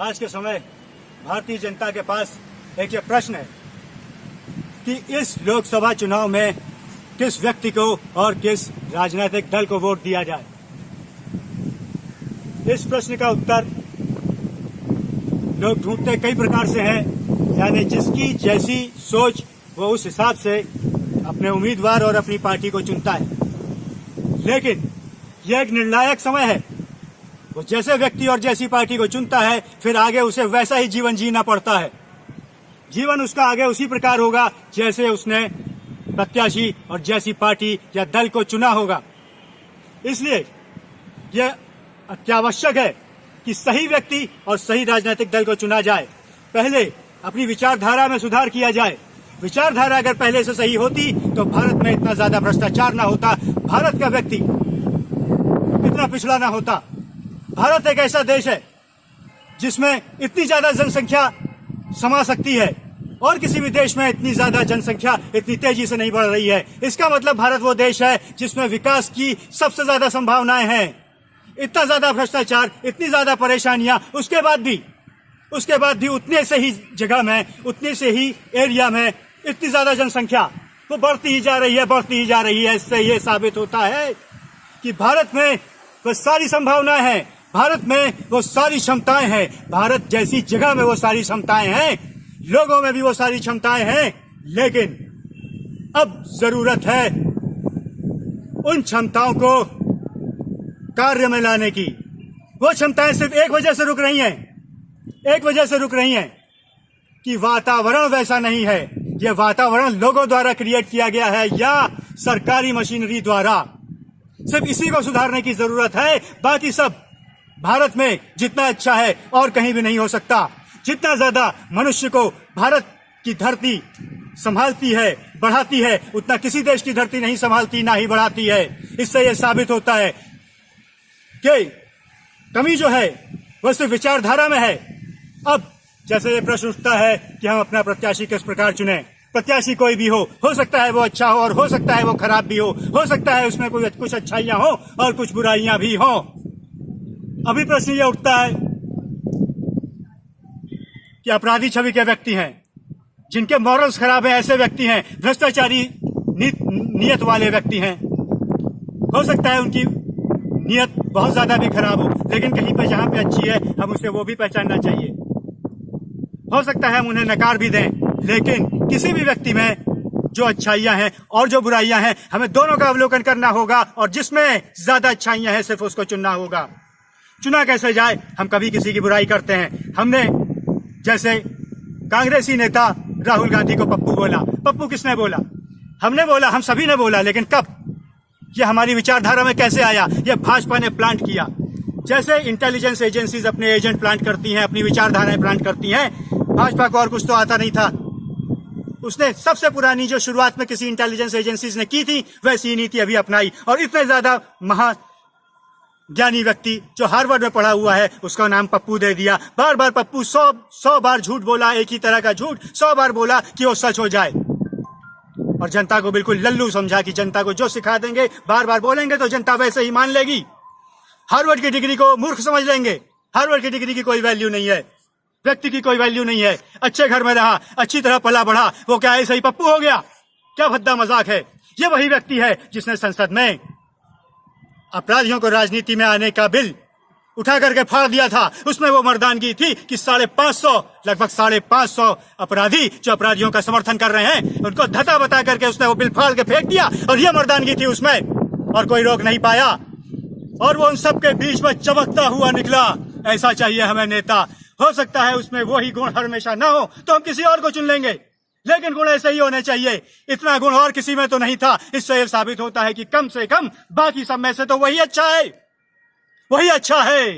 आज के समय भारतीय जनता के पास एक ये प्रश्न है कि इस लोकसभा चुनाव में किस व्यक्ति को और किस राजनीतिक दल को वोट दिया जाए। इस प्रश्न का उत्तर लोग ढूंढते कई प्रकार से हैं, यानी जिसकी जैसी सोच वो उस हिसाब से अपने उम्मीदवार और अपनी पार्टी को चुनता है। लेकिन यह एक निर्णायक समय है। वो जैसे व्यक्ति और जैसी पार्टी को चुनता है, फिर आगे उसे वैसा ही जीवन जीना पड़ता है। जीवन उसका आगे उसी प्रकार होगा जैसे उसने प्रत्याशी और जैसी पार्टी या दल को चुना होगा। इसलिए यह अत्यावश्यक है कि सही व्यक्ति और सही राजनीतिक दल को चुना जाए। पहले अपनी विचारधारा में सुधार किया जाए। विचारधारा अगर पहले से सही होती तो भारत में इतना ज्यादा भ्रष्टाचार ना होता, भारत का व्यक्ति इतना पिछड़ा ना होता। भारत एक ऐसा देश है जिसमें इतनी ज्यादा जनसंख्या समा सकती है और किसी भी देश में इतनी ज्यादा जनसंख्या इतनी तेजी से नहीं बढ़ रही है। इसका मतलब भारत वो देश है जिसमें विकास की सबसे ज्यादा संभावनाएं हैं। इतना ज्यादा भ्रष्टाचार, इतनी ज्यादा परेशानियां, उसके बाद भी उतने से ही जगह में, उतने से ही एरिया में इतनी ज्यादा जनसंख्या वो बढ़ती ही जा रही है। इससे ये साबित होता है कि भारत में वो सारी संभावनाएं हैं, भारत में वो सारी क्षमताएं हैं, भारत जैसी जगह में वो सारी क्षमताएं हैं, लोगों में भी वो सारी क्षमताएं हैं। लेकिन अब जरूरत है उन क्षमताओं को कार्य में लाने की। वो क्षमताएं सिर्फ एक वजह से रुक रही हैं कि वातावरण वैसा नहीं है। यह वातावरण लोगों द्वारा क्रिएट किया गया है या सरकारी मशीनरी द्वारा। सिर्फ इसी को सुधारने की जरूरत है। बाकी सब भारत में जितना अच्छा है और कहीं भी नहीं हो सकता। जितना ज्यादा मनुष्य को भारत की धरती संभालती है, बढ़ाती है, उतना किसी देश की धरती नहीं संभालती, ना ही बढ़ाती है। इससे यह साबित होता है कि कमी जो है वह सिर्फ विचारधारा में है। अब जैसे ये प्रश्न उठता है कि हम अपना प्रत्याशी किस प्रकार चुने। प्रत्याशी कोई भी हो सकता है वो अच्छा हो और हो सकता है वो खराब भी हो सकता है उसमें कुछ अच्छाइयां हो और कुछ बुराइयां भी हो। अभी प्रश्न ये उठता है कि अपराधी छवि के व्यक्ति हैं, जिनके मॉरल्स खराब हैं, ऐसे व्यक्ति हैं, भ्रष्टाचारी नियत वाले व्यक्ति हैं। हो सकता है उनकी नियत बहुत ज्यादा भी खराब हो, लेकिन कहीं पे जहां पे अच्छी है हम उसे वो भी पहचानना चाहिए। हो सकता है हम उन्हें नकार भी दें, लेकिन किसी भी व्यक्ति में जो अच्छाइयां हैं और जो बुराइयां हैं, हमें दोनों का अवलोकन करना होगा और जिसमें ज्यादा अच्छाइयां हैं सिर्फ उसको चुनना होगा। चुना कैसे जाए? हम कभी किसी की बुराई करते हैं। हमने जैसे कांग्रेसी नेता राहुल गांधी को पप्पू बोला। पप्पू किसने बोला? हमने बोला, हम सभी ने बोला। लेकिन कब? यह हमारी विचारधारा में कैसे आया? यह भाजपा ने प्लांट किया। जैसे इंटेलिजेंस एजेंसीज अपने एजेंट प्लांट करती हैं, अपनी विचारधाराएं प्लांट करती हैं, भाजपा को और कुछ तो आता नहीं था। उसने सबसे पुरानी जो शुरुआत में किसी इंटेलिजेंस एजेंसीज ने की थी वैसी नीति अभी अपनाई। और इतने ज्यादा महाज्ञानी व्यक्ति जो हार्वर्ड में पढ़ा हुआ है उसका नाम पप्पू दे दिया। बार बार पप्पू 100 बार झूठ बोला, एक ही तरह का झूठ 100 बार बोला कि वो सच हो जाए, और जनता को बिल्कुल लल्लू समझा कि जनता को जो सिखा देंगे, बार बार बोलेंगे तो जनता वैसे ही मान लेगी। हार्वर्ड की डिग्री को मूर्ख समझ लेंगे। हार्वर्ड की डिग्री की कोई वैल्यू नहीं है, व्यक्ति की कोई वैल्यू नहीं है। अच्छे घर में रहा, अच्छी तरह पला बढ़ा, वो क्या ऐसे ही पप्पू हो गया? क्या भद्दा मजाक है। ये वही व्यक्ति है जिसने संसद में अपराधियों को राजनीति में आने का बिल उठा करके फाड़ दिया था। उसमें वो मर्दानगी थी कि लगभग 550 अपराधी जो अपराधियों का समर्थन कर रहे हैं उनको धता बता करके उसने वो बिल फाड़ के फेंक दिया, और ये मर्दानगी थी उसमें, और कोई रोक नहीं पाया। और वो उन सबके बीच में चमकता हुआ निकला। ऐसा चाहिए हमें नेता। हो सकता है उसमें वो ही गुण हमेशा ना हो तो हम किसी और को चुन लेंगे, लेकिन गुण ऐसे ही होने चाहिए। इतना गुण और किसी में तो नहीं था। इससे यह साबित होता है कि कम से कम बाकी सब में से तो वही अच्छा है।